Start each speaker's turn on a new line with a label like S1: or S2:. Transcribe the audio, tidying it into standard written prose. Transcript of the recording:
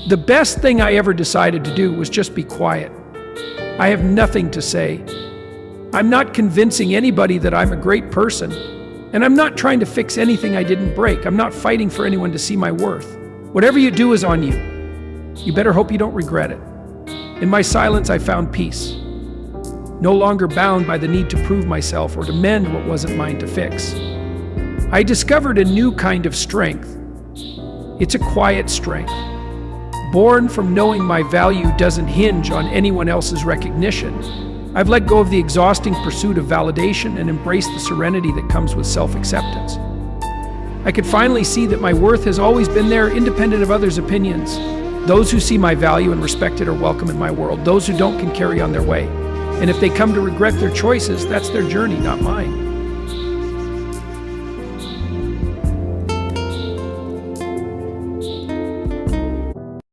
S1: The best thing I ever decided to do was just be quiet. I have nothing to say. I'm not convincing anybody that I'm a great person, and I'm not trying to fix anything I didn't break. I'm not fighting for anyone to see my worth. Whatever you do is on you. You better hope you don't regret it. In my silence, I found peace. No longer bound by the need to prove myself or to mend what wasn't mine to fix. I discovered a new kind of strength. It's a quiet strength, born from knowing my value doesn't hinge on anyone else's recognition. I've let go of the exhausting pursuit of validation and embraced the serenity that comes with self-acceptance. I could finally see that my worth has always been there, independent of others' opinions. Those who see my value and respect it are welcome in my world. Those who don't can carry on their way. And if they come to regret their choices, that's their journey, not mine.